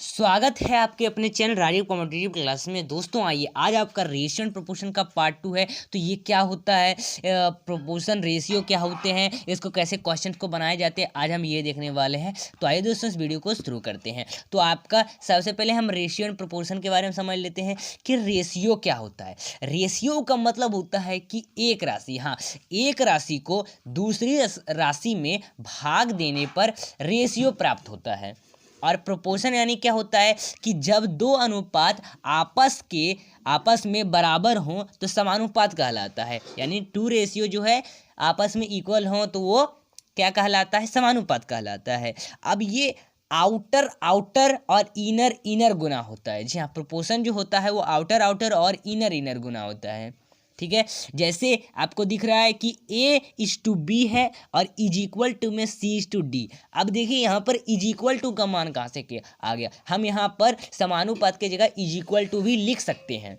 स्वागत है आपके अपने चैनल राजीव कॉम्पिटिटिव क्लास में। दोस्तों आइए, आज आपका रेशियो एंड प्रोपोर्शन का पार्ट 2 है। तो ये क्या होता है, प्रोपोर्शन रेशियो क्या होते हैं, इसको कैसे क्वेश्चन को बनाए जाते हैं, आज हम ये देखने वाले हैं। तो आइए दोस्तों, इस वीडियो को शुरू करते हैं। तो आपका सबसे पहले हम रेशियो एंड प्रोपोर्शन के बारे में समझ लेते हैं कि रेशियो क्या होता है। रेशियो का मतलब होता है कि एक राशि, एक राशि को दूसरी राशि में भाग देने पर रेशियो प्राप्त होता है। और प्रोपोर्शन यानी क्या होता है कि जब दो अनुपात आपस में बराबर हों तो समानुपात कहलाता है। यानी टू रेशियो जो है आपस में इक्वल हों तो वो क्या कहलाता है, समानुपात कहलाता है। अब ये आउटर और इनर गुना होता है। जी हाँ, प्रोपोर्शन जो होता है वो आउटर और इनर गुना होता है। ठीक है, जैसे आपको दिख रहा है कि A/B है और इज में C/D। अब देखिए यहाँ पर इज का मान कहाँ से आ गया, हम यहाँ पर समानुपात की जगह इज भी लिख सकते हैं।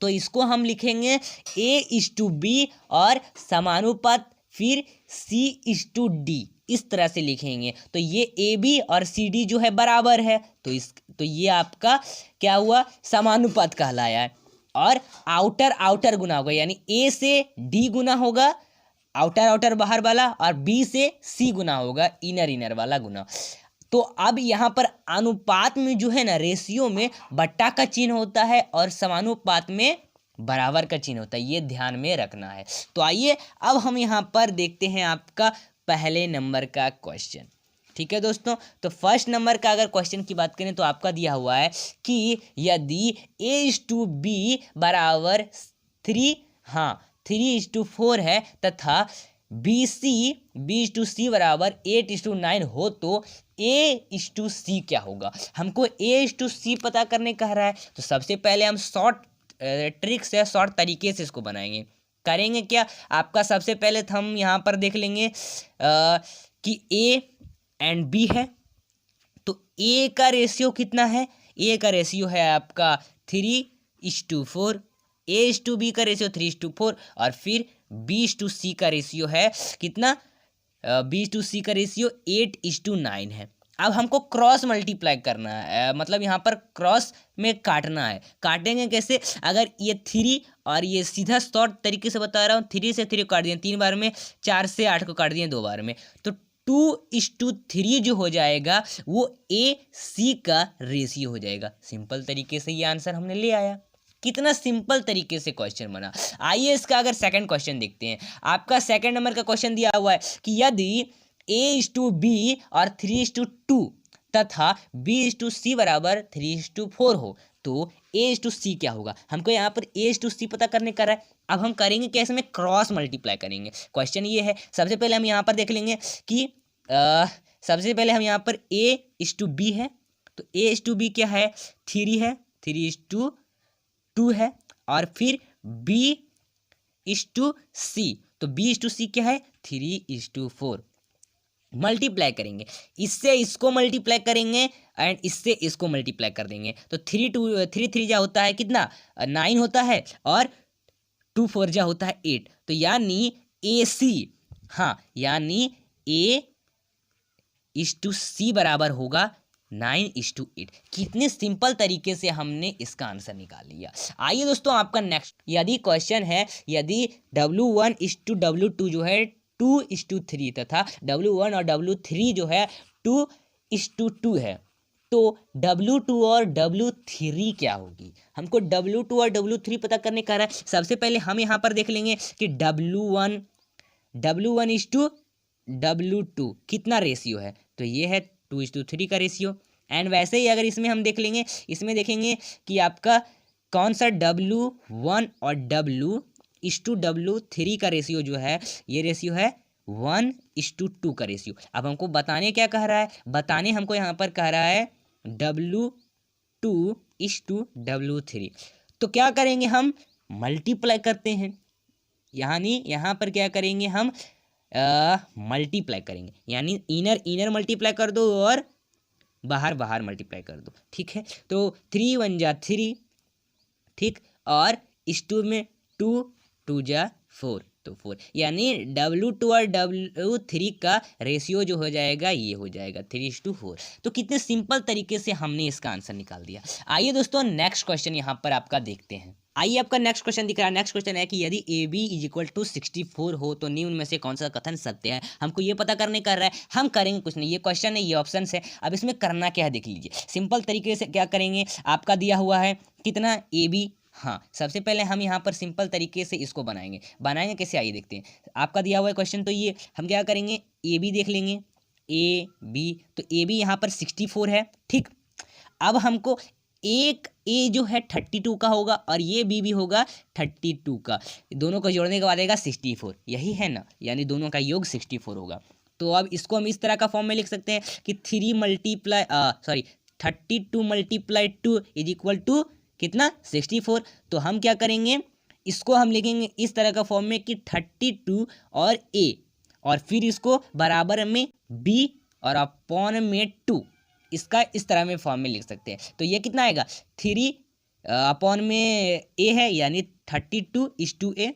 तो इसको हम लिखेंगे A/B और समानुपात फिर C/D, इस तरह से लिखेंगे। तो ये AB और CD जो है बराबर है, तो ये आपका क्या हुआ, समानुपात कहलाया है। और आउटर गुना होगा, यानी A से D गुना होगा आउटर बाहर वाला, और B से C गुना होगा इनर वाला गुना। तो अब यहाँ पर अनुपात में जो है ना, रेशियो में बट्टा का चिन्ह होता है और समानुपात में बराबर का चिन्ह होता है, ये ध्यान में रखना है। तो आइए अब हम यहाँ पर देखते हैं आपका पहले नंबर का क्वेश्चन। ठीक है दोस्तों, तो फर्स्ट नंबर का अगर क्वेश्चन की बात करें तो आपका दिया हुआ है कि यदि A/B बराबर 3:4 है तथा B/C बराबर 8:9 हो तो A/C क्या होगा। हमको A/C पता करने कह रहा है, तो सबसे पहले हम शॉर्ट तरीके से इसको बनाएंगे। करेंगे क्या, आपका सबसे पहले हम यहाँ पर देख लेंगे कि A एंड B है, तो A का रेशियो कितना है, A का रेशियो है आपका 3:4, A/B का रेशियो 3:4, और फिर B/C का रेशियो है कितना, B/C का रेशियो 8:9 है। अब हमको क्रॉस मल्टीप्लाई करना है, मतलब यहाँ पर क्रॉस में काटना है। काटेंगे कैसे, अगर ये 3 और ये सीधा शॉर्ट तरीके से बता रहा हूँ, 3 से 3 काट दिए 3 बार में, 4 से 8 को काट दिए 2 बार में, तो 2:3 जो हो जाएगा वो AC का रेशियो हो जाएगा। सिंपल तरीके से ये आंसर हमने ले आया। कितना सिंपल तरीके से क्वेश्चन बना। आइए इसका अगर सेकंड क्वेश्चन देखते हैं। आपका सेकंड नंबर का क्वेश्चन दिया हुआ है कि यदि A/B और 3:2 तथा B/C बराबर 3:4 हो तो A/C क्या होगा। हमको यहाँ पर A/C पता करने का रहा है। अब हम करेंगे कैसे में, क्रॉस मल्टीप्लाई करेंगे। क्वेश्चन ये है, सबसे पहले हम यहाँ पर देख लेंगे कि सबसे पहले हम यहाँ पर A/B है, तो A/B क्या है, 3 है, 3:2 है, और फिर B/C, तो B/C क्या है, 3:4। मल्टीप्लाई करेंगे, इससे इसको मल्टीप्लाई करेंगे एंड इससे इसको मल्टीप्लाई कर देंगे, तो 3 जा होता है कितना, 9 होता है, और 2 4 जा होता है 8। तो यानी AC, यानी A/C बराबर होगा 9:8। कितने सिंपल तरीके से हमने इसका आंसर निकाल लिया। आइए दोस्तों, आपका नेक्स्ट यदि क्वेश्चन है, यदि W1:W2 जो है 2:3 तथा W1 और W3 जो है 2:2 है, तो W2 और W3 क्या होगी। हमको W2 और W3 पता करने का है। सबसे पहले हम यहाँ पर देख लेंगे कि W1:W2 कितना रेशियो है, तो ये है 2:3 का रेशियो। एंड वैसे ही अगर इसमें हम देख लेंगे, इसमें देखेंगे कि आपका कौन सा W1 और W3 का रेशियो जो है, ये रेशियो है 1:2 का रेशियो। अब हमको बताने क्या कह रहा है, बताने हमको यहाँ पर कह रहा है W2:W3। तो क्या करेंगे, हम मल्टीप्लाई करते हैं, यानी यहाँ पर क्या करेंगे, हम मल्टीप्लाई करेंगे, यानी इनर मल्टीप्लाई कर दो और बाहर मल्टीप्लाई कर दो। ठीक है, तो 3 1 जा 3, ठीक, और इस 2 में 2 2 जा 4, तो 4, यानी W2 और W3 का रेशियो जो हो जाएगा ये हो जाएगा 3:4। तो कितने सिंपल तरीके से हमने इसका आंसर निकाल दिया। आइए दोस्तों नेक्स्ट क्वेश्चन यहाँ पर आपका देखते हैं। आइए आपका नेक्स्ट क्वेश्चन दिख रहा है। नेक्स्ट क्वेश्चन है कि यदि AB = 64 हो तो निम्न में से कौन सा कथन सत्य है। हमको ये पता करने कर रहा है, हम करेंगे कुछ नहीं, ये क्वेश्चन है, ये ऑप्शन है। अब इसमें करना क्या है देख लीजिए। सिंपल तरीके से क्या करेंगे, आपका दिया हुआ है कितना AB। हाँ, सबसे पहले हम यहाँ पर सिंपल तरीके से इसको बनाएंगे कैसे, आइए देखते हैं। आपका दिया हुआ है क्वेश्चन, तो ये हम क्या करेंगे, AB देख लेंगे, AB। तो AB यहाँ पर 64 है, ठीक। अब हमको एक ए जो है 32 का होगा और ये बी भी होगा 32 का, दोनों को जोड़ने के बाद आएगा 64, यही है ना, यानी दोनों का योग 64 होगा। तो अब इसको हम इस तरह का फॉर्म में लिख सकते हैं कि 32 मल्टीप्लाई 2 = कितना, 64। तो हम क्या करेंगे, इसको हम लिखेंगे इस तरह का फॉर्म में कि 32 और ए, और फिर इसको बराबर में बी और अपॉन में 2, इसका इस तरह में फॉर्म में लिख सकते हैं। तो ये कितना आएगा, 3 अपॉन में ए है, यानी 32:a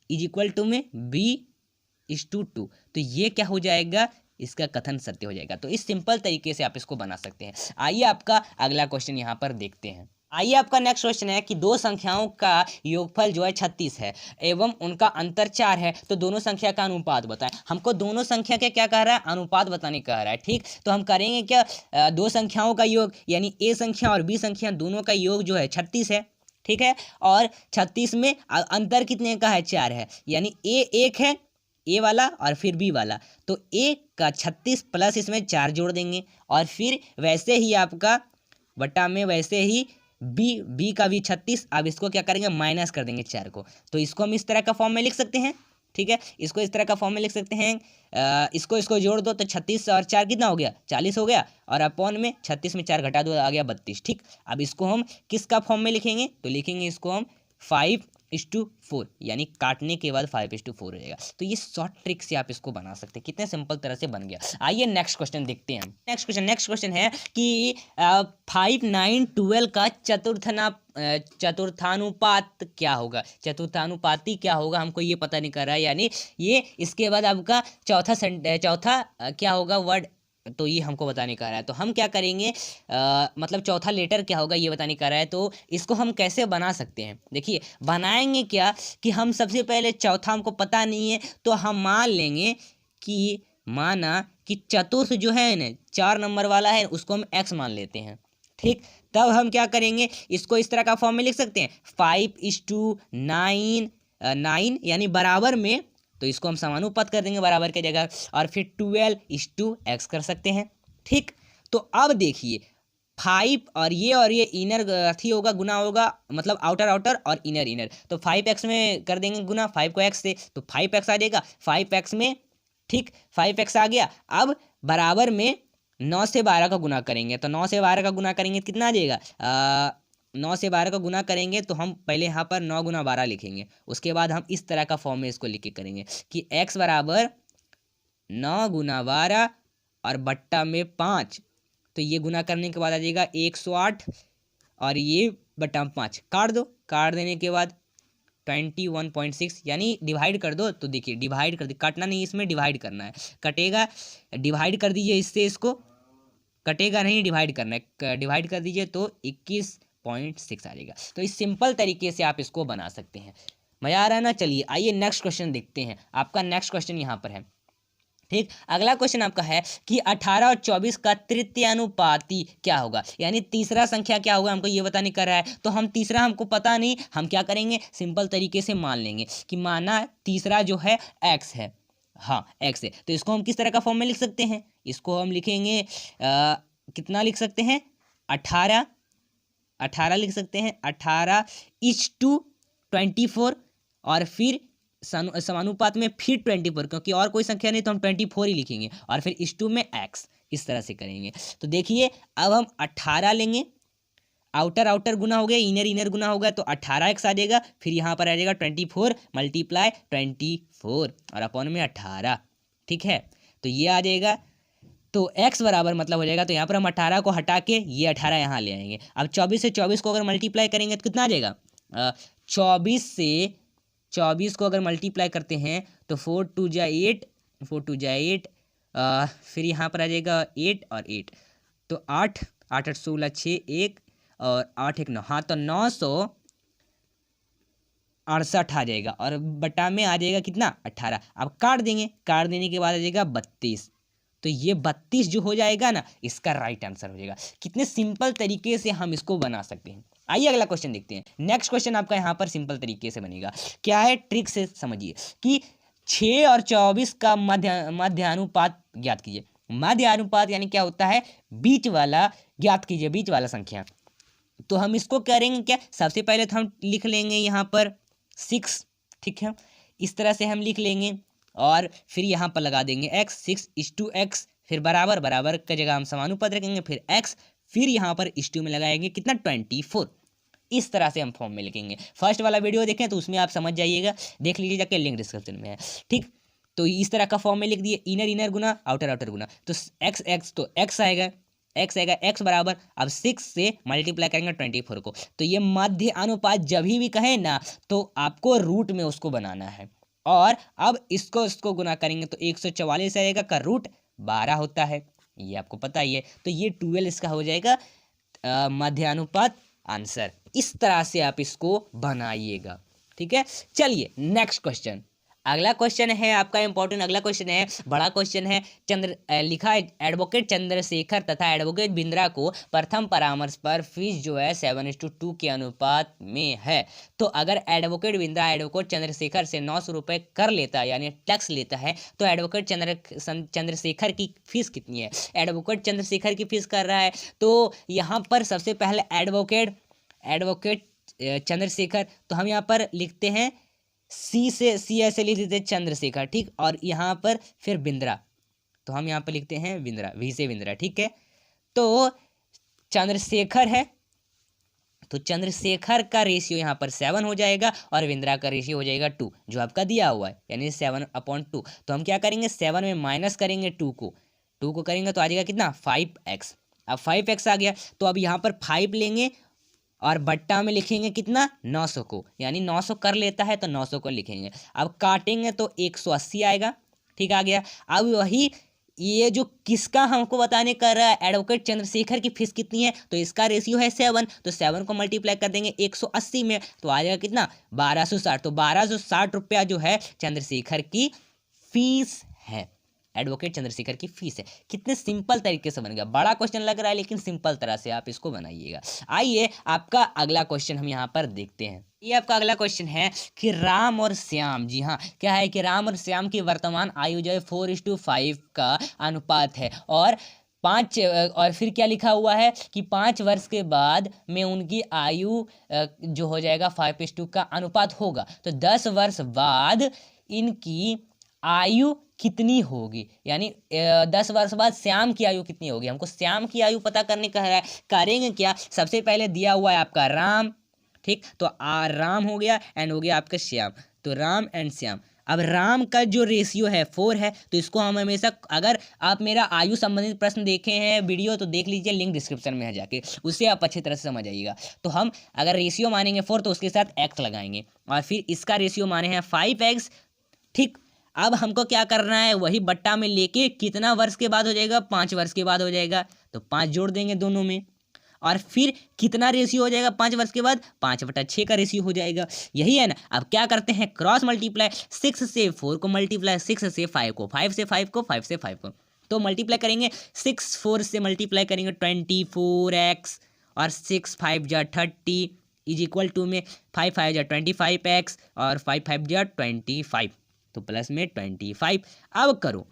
= में b/2। तो ये क्या हो जाएगा, इसका कथन सत्य हो जाएगा। तो इस सिंपल तरीके से आप इसको बना सकते हैं। आइए आपका अगला क्वेश्चन यहाँ पर देखते हैं। आइए आपका नेक्स्ट क्वेश्चन है कि दो संख्याओं का योगफल जो है 36 है एवं उनका अंतर 4 है, तो दोनों संख्या का अनुपात बताएं। हमको दोनों संख्या के क्या कह रहा है, अनुपात बताने कह रहा है, ठीक। तो हम करेंगे क्या, दो संख्याओं का योग, यानी ए संख्या और बी संख्या दोनों का योग जो है 36 है, ठीक है। और 36 में अंतर कितने का है, 4 है, यानी ए 1 है, ए वाला और फिर बी वाला। तो ए का 36 प्लस इसमें 4 जोड़ देंगे, और फिर वैसे ही आपका बटा में वैसे ही बी का भी 36। अब इसको क्या करेंगे, माइनस कर देंगे 4 को। तो इसको हम इस तरह का फॉर्म में लिख सकते हैं, ठीक है। इसको इस तरह का फॉर्म में लिख सकते हैं, इसको जोड़ दो तो 36 और 4 कितना हो गया, 40 हो गया, और अपॉन में 36 में 4 घटा दो, आ गया 32, ठीक। अब इसको हम किसका फॉर्म में लिखेंगे, तो लिखेंगे इसको हम 5:4, यानी काटने के बाद 5:4 हो जाएगा। तो ये शॉर्ट ट्रिक से आप इसको बना सकते हैं, कितने सिंपल तरह से बन गया। आइए नेक्स्ट क्वेश्चन देखते हैं हम। नेक्स्ट क्वेश्चन है कि 5, 9, 12 का चतुर्थानुपात क्या होगा, चतुर्थानुपाती क्या होगा, हमको ये पता नहीं कर रहा है। यानी ये इसके बाद आपका चौथा क्या होगा वर्ड, तो ये हमको बताने का रहा है। तो हम क्या करेंगे, मतलब चौथा लेटर क्या होगा ये बताने का रहा है। तो इसको हम कैसे बना सकते हैं, देखिए बनाएंगे क्या कि हम सबसे पहले चौथा हमको पता नहीं है, तो हम मान लेंगे कि माना कि चतुर्थ जो है ना 4 नंबर वाला है, उसको हम x मान लेते हैं, ठीक। तब हम क्या करेंगे, इसको इस तरह का फॉर्म में लिख सकते हैं 5:9 यानी बराबर में, तो इसको हम समानुपात कर देंगे बराबर की जगह, और फिर 12:x कर सकते हैं, ठीक। तो अब देखिए 5 और ये इनर अथी होगा, गुना होगा, मतलब आउटर और इनर। तो 5x में कर देंगे गुना, 5 को x से, तो 5x आ जाएगा 5x में, ठीक। 5x आ गया। अब बराबर में 9 से 12 का गुना करेंगे, तो 9 से 12 का गुना करेंगे तो कितना आ जाएगा, 9 से 12 का गुना करेंगे तो हम पहले यहाँ पर 9 गुना 12 लिखेंगे, उसके बाद हम इस तरह का फॉर्म में इसको लिख के करेंगे कि x बराबर 9 गुना 12 और बट्टा में 5। तो ये गुना करने के बाद आ जाएगा 108 और ये बट्टा में 5 काट दो, काट देने के बाद 21.6, यानी डिवाइड कर दो। तो देखिए डिवाइड कर दी, काटना नहीं, इसमें डिवाइड करना है, कटेगा, डिवाइड कर दीजिए इससे, इसको कटेगा नहीं, डिवाइड करना है, डिवाइड कर दीजिए तो 21.6 आ जाएगा। तो इस सिंपल तरीके से आप इसको बना सकते हैं। मज़ा आ रहा है ना। चलिए आइए नेक्स्ट क्वेश्चन देखते हैं। आपका नेक्स्ट क्वेश्चन यहाँ पर है, ठीक। अगला क्वेश्चन आपका है कि 18 और 24 का तृतीयानुपाती क्या होगा, यानी तीसरा संख्या क्या होगा, हमको ये बताने का रहा है। तो हम तीसरा हमको पता नहीं, हम क्या करेंगे, सिंपल तरीके से मान लेंगे कि माना तीसरा जो है x है, हाँ x है। तो इसको हम किस तरह का फॉर्म में लिख सकते हैं, इसको हम लिखेंगे कितना लिख सकते हैं, 18 लिख सकते हैं, 18:24, और फिर समानुपात में फिर 24, क्योंकि और कोई संख्या नहीं तो हम 24 ही लिखेंगे, और फिर इस 2 में x, इस तरह से करेंगे। तो देखिए अब हम 18 लेंगे, आउटर गुना हो गया, इनर गुना होगा, तो 18x आ जाएगा, फिर यहाँ पर आ जाएगा 24 मल्टीप्लाई 24 और अपॉन में 18, ठीक है। तो ये आ जाएगा, तो x बराबर मतलब हो जाएगा, तो यहाँ पर हम 18 को हटा के ये 18 यहाँ ले आएंगे। अब 24 से 24 को अगर मल्टीप्लाई करेंगे तो कितना आ जाएगा, 24 से 24 को अगर मल्टीप्लाई करते हैं तो 4 2 जा 8, 4 2 जा 8, फिर यहाँ पर आ जाएगा 8 और 8, तो 8 8 8 16 6 1 और 8 1 9, हाँ तो 968 आ जाएगा और बटा में आ जाएगा कितना 18। अब काट देंगे, काट देने के बाद आ जाएगा 32, तो ये 32 जो हो जाएगा ना, इसका राइट आंसर हो जाएगा। कितने सिंपल तरीके से हम इसको बना सकते हैं। आइए अगला क्वेश्चन देखते हैं। नेक्स्ट क्वेश्चन आपका यहाँ पर सिंपल तरीके से बनेगा। क्या है, ट्रिक से समझिए कि 6 और 24 का मध्यानुपात ज्ञात कीजिए। मध्यानुपात यानी क्या होता है, बीच वाला ज्ञात कीजिए, बीच वाला संख्या। तो हम इसको करेंगे क्या, सबसे पहले तो हम लिख लेंगे यहाँ पर 6, ठीक है, इस तरह से हम लिख लेंगे और फिर यहाँ पर लगा देंगे x, 6:x, फिर बराबर बराबर का जगह हम समानुपात रखेंगे, फिर x, फिर यहाँ पर इस टू में लगाएंगे कितना 24। इस तरह से हम फॉर्म में लिखेंगे। फर्स्ट वाला वीडियो देखें तो उसमें आप समझ जाइएगा, देख लीजिए जाके, लिंक डिस्क्रिप्शन में है, ठीक। तो इस तरह का फॉर्म में लिख दिए, इनर इनर गुना आउटर आउटर गुना, तो x x तो x आएगा, x बराबर, अब 6 से मल्टीप्लाई करेंगे 24 को, तो ये मध्य अनुपात जब भी कहें ना तो आपको रूट में उसको बनाना है। और अब इसको गुना करेंगे तो 144 आएगा, का रूट 12 होता है, ये आपको पता ही है। तो ये 12 इसका हो जाएगा मध्यानुपात आंसर। इस तरह से आप इसको बनाइएगा, ठीक है। चलिए नेक्स्ट क्वेश्चन, अगला क्वेश्चन है आपका इंपॉर्टेंट, अगला क्वेश्चन है, बड़ा क्वेश्चन है। लिखा है एडवोकेट चंद्रशेखर तथा एडवोकेट बिंद्रा को प्रथम परामर्श पर फीस जो है 7:2 के अनुपात में है। तो अगर एडवोकेट बिंद्रा एडवोकेट चंद्रशेखर से 900 रुपये कर लेता है यानी टैक्स लेता है, तो एडवोकेट चंद्रशेखर की फीस कितनी है। एडवोकेट चंद्रशेखर की फीस कर रहा है, तो यहाँ पर सबसे पहले एडवोकेट चंद्रशेखर, तो हम यहाँ पर लिखते हैं सी ऐसे लिख देते हैं चंद्रशेखर, ठीक। और यहाँ पर फिर बिंद्रा, तो हम यहाँ पर लिखते हैं बिंद्रा, वी से बिंद्रा, ठीक है। तो चंद्रशेखर है, तो चंद्रशेखर का रेशियो यहाँ पर 7 हो जाएगा और बिंद्रा का रेशियो हो जाएगा 2, जो आपका दिया हुआ है, यानी 7/2। तो हम क्या करेंगे, 7 में माइनस करेंगे 2 को करेंगे तो आ जाएगा कितना 5x। अब 5x आ गया, तो अब यहाँ पर 5 लेंगे और बट्टा में लिखेंगे कितना 900 को, यानी 900 कर लेता है तो 900 को लिखेंगे। अब काटेंगे तो 180 आएगा, ठीक आ गया। अब वही ये जो किसका हमको बताने कर रहा है, एडवोकेट चंद्रशेखर की फीस कितनी है, तो इसका रेशियो है 7, तो 7 को मल्टीप्लाई कर देंगे 180 में, तो आ जाएगा कितना 1260। तो 1260 रुपया जो है चंद्रशेखर की फीस है, एडवोकेट चंद्रशेखर की फीस है। कितने सिंपल तरीके से बन गया, बड़ा क्वेश्चन लग रहा है लेकिन सिंपल तरह से आप इसको बनाइएगा। आइए आपका अगला क्वेश्चन हम यहाँ पर देखते हैं। ये आपका अगला क्वेश्चन है कि राम और श्याम, जी हाँ, क्या है कि राम और श्याम की वर्तमान आयु जो है 4:5 का अनुपात है, और 5, और फिर क्या लिखा हुआ है कि 5 वर्ष के बाद में उनकी आयु जो हो जाएगा 5:2 का अनुपात होगा। तो 10 वर्ष बाद इनकी आयु कितनी होगी, यानी 10 वर्ष बाद श्याम की आयु कितनी होगी। हमको श्याम की आयु पता करने का है, करेंगे क्या, सबसे पहले दिया हुआ है आपका राम, ठीक। तो राम हो गया एंड हो गया आपका श्याम, तो राम एंड श्याम। अब राम का जो रेशियो है 4 है, तो इसको हम हमेशा, अगर आप मेरा आयु संबंधित प्रश्न देखे हैं वीडियो तो देख लीजिए, लिंक डिस्क्रिप्शन में है जाके, उससे आप अच्छी तरह से समझ आइएगा। तो हम अगर रेशियो मानेंगे 4 तो उसके साथ x लगाएंगे, और फिर इसका रेशियो माने हैं 5x, ठीक। अब हमको क्या करना है, वही बट्टा में लेके कितना वर्ष के बाद हो जाएगा, 5 वर्ष के बाद हो जाएगा, तो 5 जोड़ देंगे दोनों में, और फिर कितना रेशियो हो जाएगा 5 वर्ष के बाद, 5/6 का रेशियो हो जाएगा, यही है ना। अब क्या करते हैं, क्रॉस मल्टीप्लाई, 6 से 4 को मल्टीप्लाई, 6 से 5 को, 5 से 5 को, 5 से 5 को, तो मल्टीप्लाई करेंगे, 6 4 से मल्टीप्लाई करेंगे 24x, और 6 5 जा 30 इज इक्वल टू में 5 5 जा 25x, और 5 5 जा 25, तो प्लस में 25। अब करो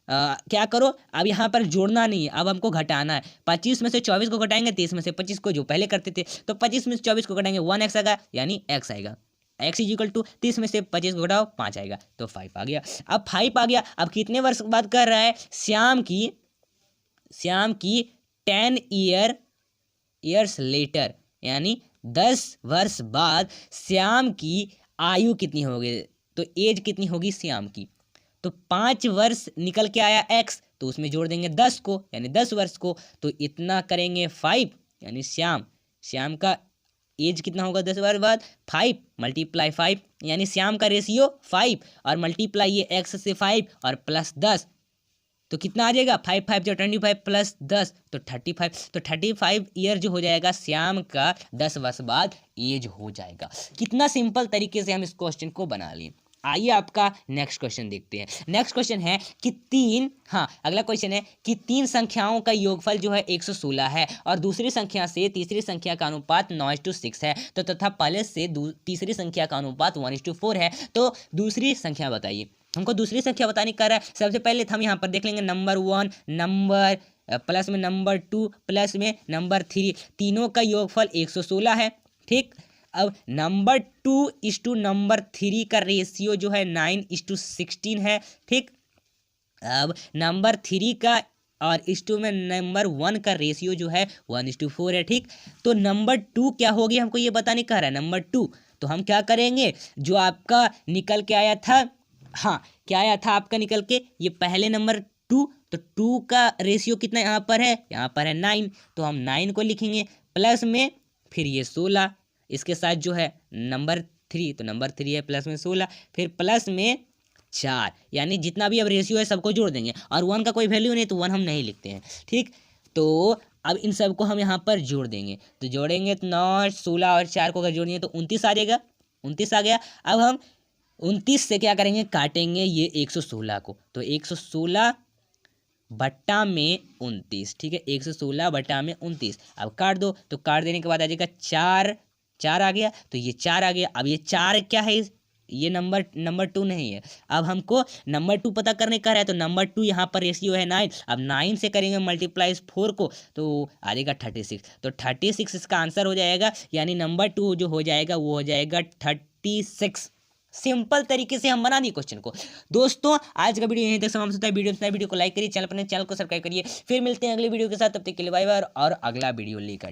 क्या करो, अब यहाँ पर जोड़ना नहीं है, अब हमको घटाना है। 25 में से 24 को घटाएंगे, 23 में से 25 को, जो पहले करते थे, तो 25 में से 24 को घटाएंगे 1x आएगा, यानी x आएगा, x इज इक्वल टू 30 में से 25 को घटाओ 5 आएगा, तो 5 आ गया। अब 5 आ गया, अब कितने वर्ष बाद कर रहा है, श्याम की 10 ईयर्स लेटर, यानी 10 वर्ष बाद श्याम की आयु कितनी होगी, तो एज कितनी होगी श्याम की। तो 5 वर्ष निकल के आया x, तो उसमें जोड़ देंगे 10 को, यानी 10 वर्ष को, तो इतना करेंगे 5, यानी श्याम का एज कितना होगा 10 बार बाद 5 मल्टीप्लाई 5 यानी श्याम का रेशियो 5 और मल्टीप्लाई ये x से 5 और प्लस 10 तो कितना आ जाएगा 5 5 जो 25 प्लस 10 तो 35 तो 35 ईयर जो हो जाएगा श्याम का 10 वर्ष बाद एज हो जाएगा। कितना सिंपल तरीके से हम इस क्वेश्चन को बना लिए। आइए आपका नेक्स्ट क्वेश्चन देखते हैं। नेक्स्ट क्वेश्चन है कि अगला क्वेश्चन है कि 3 संख्याओं का योगफल जो है 116 है और दूसरी संख्या से तीसरी संख्या का अनुपात 9:6 है तो तथा पहले से तीसरी संख्या का अनुपात 1:4 है तो दूसरी संख्या बताइए। हमको दूसरी संख्या बताने का रहा है। सबसे पहले हम यहाँ पर देख लेंगे नंबर 1 नंबर प्लस में नंबर 2 प्लस में नंबर 3 तीनों का योगफल 116 है। ठीक, अब नंबर 2 नंबर 3 का रेशियो जो है 9:16 है। ठीक, अब नंबर 3 का और इस2 में नंबर 1 का रेशियो जो है 1:4 है। ठीक, तो नंबर 2 क्या होगी हमको ये बताने का रहा है। नंबर 2 तो हम क्या करेंगे, जो आपका निकल के आया था, क्या आया था आपका निकल के, ये पहले नंबर 2 तो 2 का रेशियो कितना यहाँ पर है 9 तो हम 9 को लिखेंगे प्लस में फिर ये 16 इसके साथ जो है नंबर 3 तो नंबर 3 है प्लस में 16 फिर प्लस में 4 यानी जितना भी अब रेशियो है सबको जोड़ देंगे और 1 का कोई वैल्यू नहीं तो 1 हम नहीं लिखते हैं। ठीक, तो अब इन सबको हम यहाँ पर जोड़ देंगे तो जोड़ेंगे तो 9 16 और 4 को अगर जोड़ेंगे तो 29 आ जाएगा। 29 आ गया। अब हम 29 से क्या करेंगे, काटेंगे ये 116 को तो 116 बट्टा में 29। ठीक है, 116 बट्टा में 29 अब काट दो तो काट देने के बाद आ जाएगा 4 आ गया तो ये 4 आ गया। अब ये 4 क्या है, ये नंबर 2 नहीं है। अब हमको नंबर 2 पता करने का है तो नंबर 2 यहाँ पर रेशियो है 9। अब 9 से करेंगे मल्टीप्लाई 4 को तो आ जाएगा 36 तो 36 इसका आंसर हो जाएगा यानी नंबर 2 जो हो जाएगा वो हो जाएगा 36। सिंपल तरीके से हम बना दिए क्वेश्चन को। दोस्तों आज का वीडियो यहीं तक समाप्त होता है। वीडियो को लाइक करिए, चैनल को सब्सक्राइब करिए। फिर मिलते हैं अगले वीडियो के साथ, तब तक के लिए बाय बाय और अगला वीडियो लेकर।